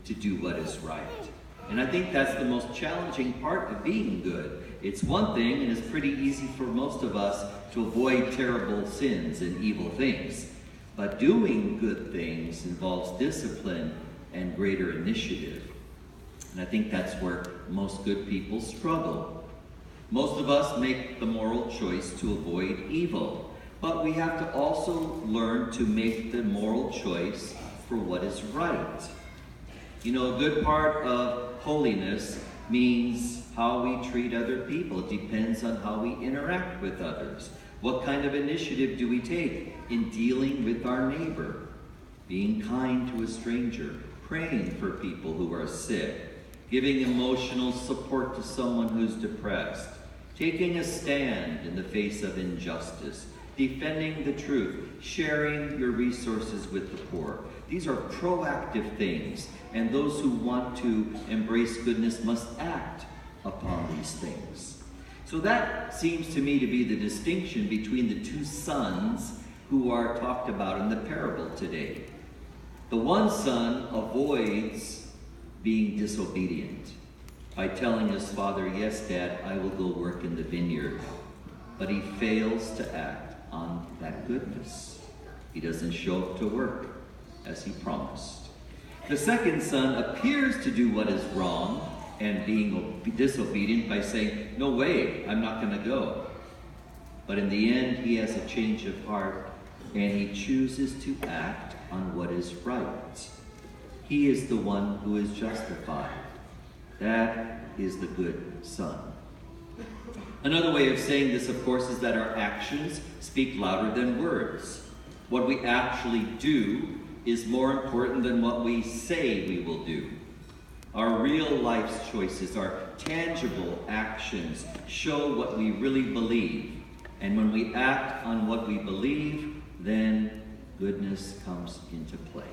to do what is right. And I think that's the most challenging part of being good. It's one thing, and it's pretty easy for most of us to avoid terrible sins and evil things. But doing good things involves discipline and greater initiative. And I think that's where most good people struggle. Most of us make the moral choice to avoid evil. But we have to also learn to make the moral choice for what is right. You know, a good part of holiness means how we treat other people. It depends on how we interact with others. What kind of initiative do we take in dealing with our neighbor? Being kind to a stranger, praying for people who are sick, giving emotional support to someone who's depressed, taking a stand in the face of injustice, defending the truth, sharing your resources with the poor. These are proactive things, and those who want to embrace goodness must act upon these things. So that seems to me to be the distinction between the two sons who are talked about in the parable today. The one son avoids being disobedient by telling his father, "Yes, Dad, I will go work in the vineyard." But he fails to act on that goodness. He doesn't show up to work as he promised. The second son appears to do what is wrong and being disobedient by saying, "No way, I'm not going to go." But in the end, he has a change of heart and he chooses to act on what is right. He is the one who is justified. That is the good son. Another way of saying this, of course, is that our actions speak louder than words. What we actually do is more important than what we say we will do. Our real life's choices, our tangible actions, show what we really believe. And when we act on what we believe, then goodness comes into play.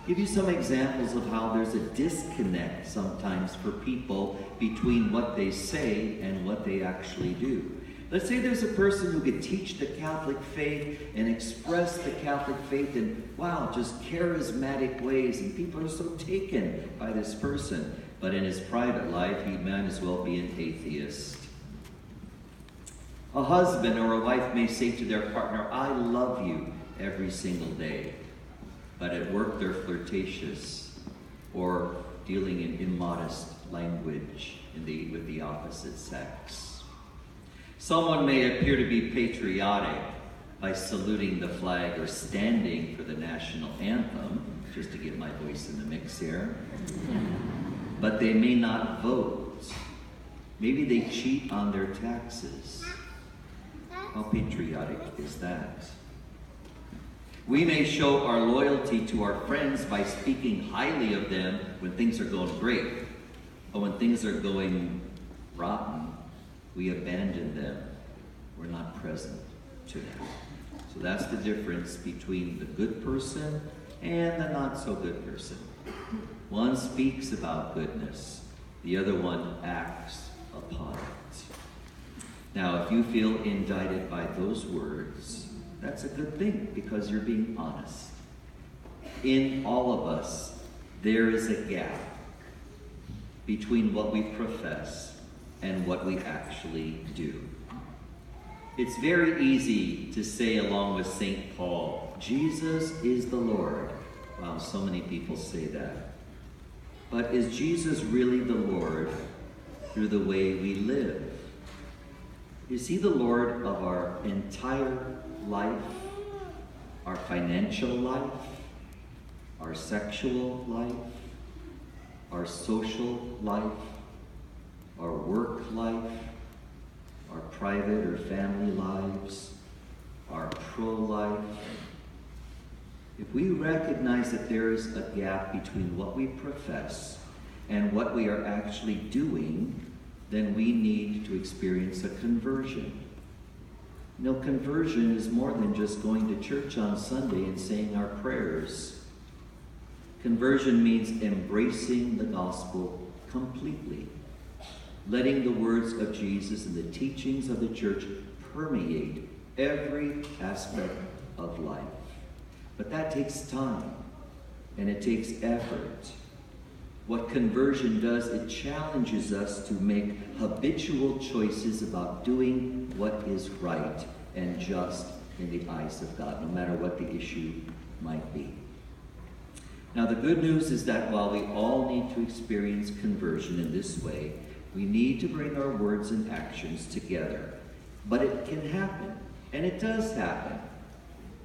Give you some examples of how there's a disconnect sometimes for people between what they say and what they actually do. Let's say there's a person who could teach the Catholic faith and express the Catholic faith in, wow, just charismatic ways, and people are so taken by this person. But in his private life, he might as well be an atheist. A husband or a wife may say to their partner, "I love you," every single day. But at work, they're flirtatious or dealing in immodest language with the opposite sex. Someone may appear to be patriotic by saluting the flag or standing for the national anthem, just to get my voice in the mix here. But they may not vote. Maybe they cheat on their taxes. How patriotic is that? We may show our loyalty to our friends by speaking highly of them when things are going great. But when things are going rotten, we abandon them. We're not present to them. So that's the difference between the good person and the not so good person. One speaks about goodness. The other one acts upon it. Now, if you feel indicted by those words, that's a good thing because you're being honest. In all of us, there is a gap between what we profess and what we actually do. It's very easy to say, along with St. Paul, Jesus is the Lord. Wow, so many people say that. But is Jesus really the Lord through the way we live? Is he the Lord of our entire life, our financial life, our sexual life, our social life, our work life, our private or family lives, our pro-life? If we recognize that there is a gap between what we profess and what we are actually doing, then we need to experience a conversion. You know, conversion is more than just going to church on Sunday and saying our prayers. Conversion means embracing the gospel completely, letting the words of Jesus and the teachings of the church permeate every aspect of life. But that takes time. and it takes effort. What conversion does, it challenges us to make habitual choices about doing what is right and just in the eyes of God, no matter what the issue might be. Now, the good news is that while we all need to experience conversion in this way, we need to bring our words and actions together. But it can happen, and it does happen.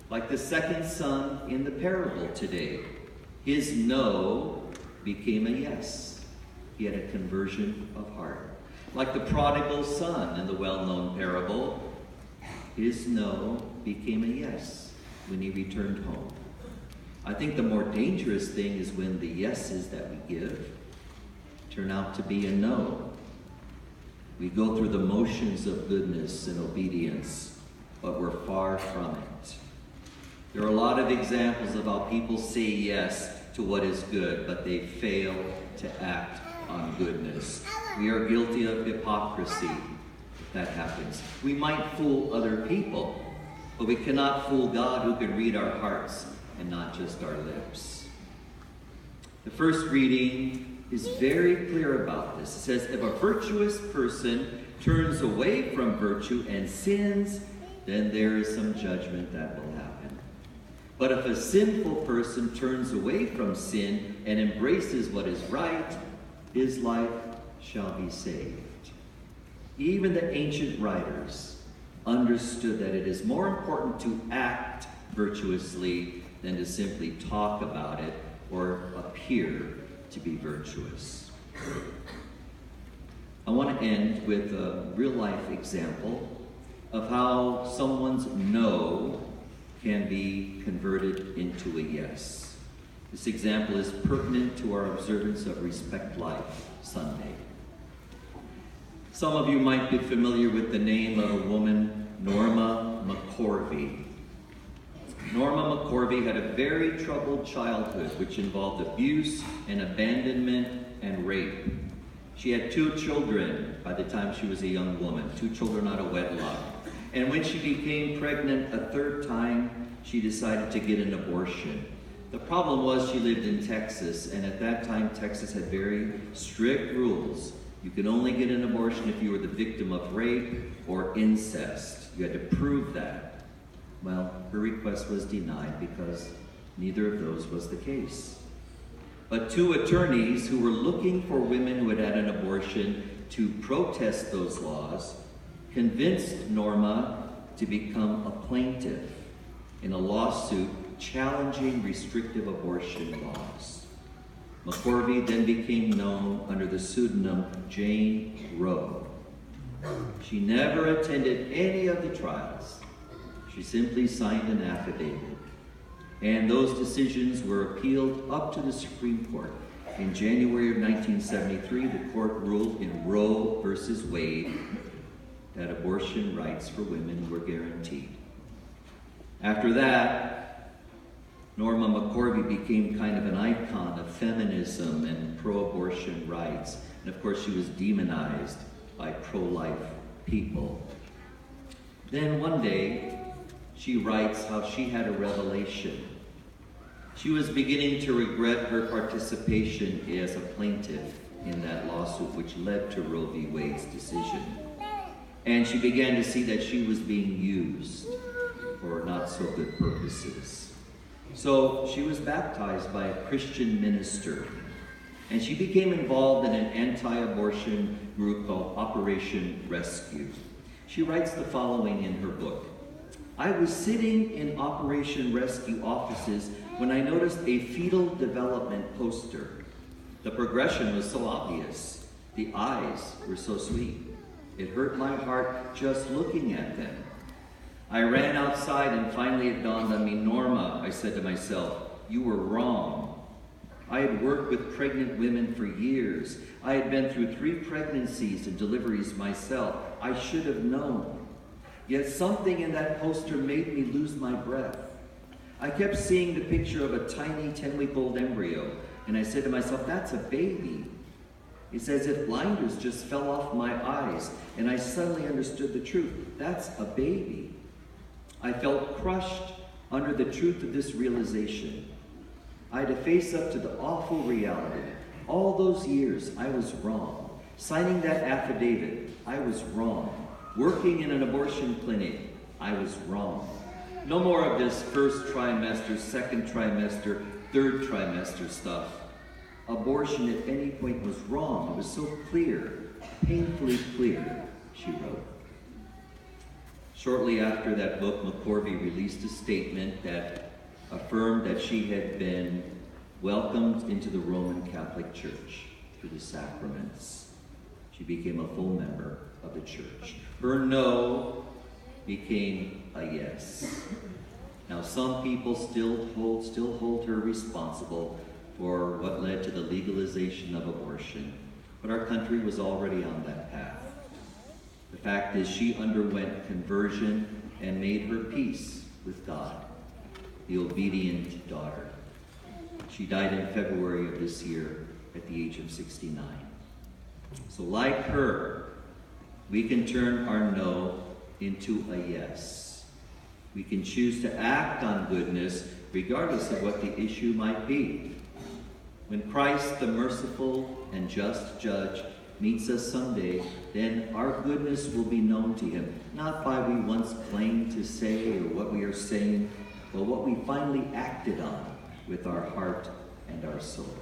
Like the second son in the parable today. His no became a yes. He had a conversion of heart. Like the prodigal son in the well-known parable, his no became a yes when he returned home. I think the more dangerous thing is when the yeses that we give turn out to be a no. We go through the motions of goodness and obedience, but we're far from it. There are a lot of examples of how people say yes to what is good, but they fail to act on goodness. We are guilty of hypocrisy if that happens. We might fool other people, but we cannot fool God who can read our hearts and not just our lips. The first reading is very clear about this. It says, if a virtuous person turns away from virtue and sins, then there is some judgment that will happen. But if a sinful person turns away from sin and embraces what is right, his life shall be saved. Even the ancient writers understood that it is more important to act virtuously than to simply talk about it or appear to be virtuous. I want to end with a real-life example of how someone's no can be converted into a yes. This example is pertinent to our observance of Respect Life Sunday. Some of you might be familiar with the name of a woman, Norma McCorvey. Norma McCorvey had a very troubled childhood, which involved abuse and abandonment and rape. She had 2 children by the time she was a young woman, 2 children out of wedlock. And when she became pregnant a 3rd time, she decided to get an abortion. The problem was she lived in Texas, and at that time, Texas had very strict rules. You could only get an abortion if you were the victim of rape or incest. You had to prove that. Well, her request was denied because neither of those was the case. But 2 attorneys who were looking for women who had had an abortion to protest those laws convinced Norma to become a plaintiff in a lawsuit challenging restrictive abortion laws. McCorvey then became known under the pseudonym Jane Roe. She never attended any of the trials. She simply signed an affidavit. And those decisions were appealed up to the Supreme Court. In January of 1973, the court ruled in Roe versus Wade that abortion rights for women were guaranteed. After that, Norma McCorvey became kind of an icon of feminism and pro-abortion rights. And of course, she was demonized by pro-life people. Then one day, she writes how she had a revelation. She was beginning to regret her participation as a plaintiff in that lawsuit, which led to Roe v. Wade's decision. And she began to see that she was being used for not so good purposes. So she was baptized by a Christian minister, and she became involved in an anti-abortion group called Operation Rescue. She writes the following in her book. I was sitting in Operation Rescue offices when I noticed a fetal development poster. The progression was so obvious. The eyes were so sweet. It hurt my heart just looking at them. I ran outside and finally it dawned on me, Norma, I said to myself, you were wrong. I had worked with pregnant women for years. I had been through 3 pregnancies and deliveries myself. I should have known. Yet something in that poster made me lose my breath. I kept seeing the picture of a tiny 10-week-old embryo, and I said to myself, that's a baby. It's as if blinders just fell off my eyes, and I suddenly understood the truth. That's a baby. I felt crushed under the truth of this realization. I had to face up to the awful reality. All those years, I was wrong. Signing that affidavit, I was wrong. Working in an abortion clinic, I was wrong. No more of this first trimester, second trimester, third trimester stuff. Abortion at any point was wrong. It was so clear, painfully clear, she wrote. Shortly after that book, McCorvey released a statement that affirmed that she had been welcomed into the Roman Catholic Church through the sacraments. She became a full member of the church. Her no became a yes. Now, some people still hold her responsible for what led to the legalization of abortion, but our country was already on that path. The fact is, she underwent conversion and made her peace with God, the obedient daughter. She died in February of this year at the age of 69. So like her, we can turn our no into a yes. We can choose to act on goodness regardless of what the issue might be. When Christ, the merciful and just judge, meets us someday, then our goodness will be known to him, not by what we once claimed to say or what we are saying, but what we finally acted on with our heart and our soul.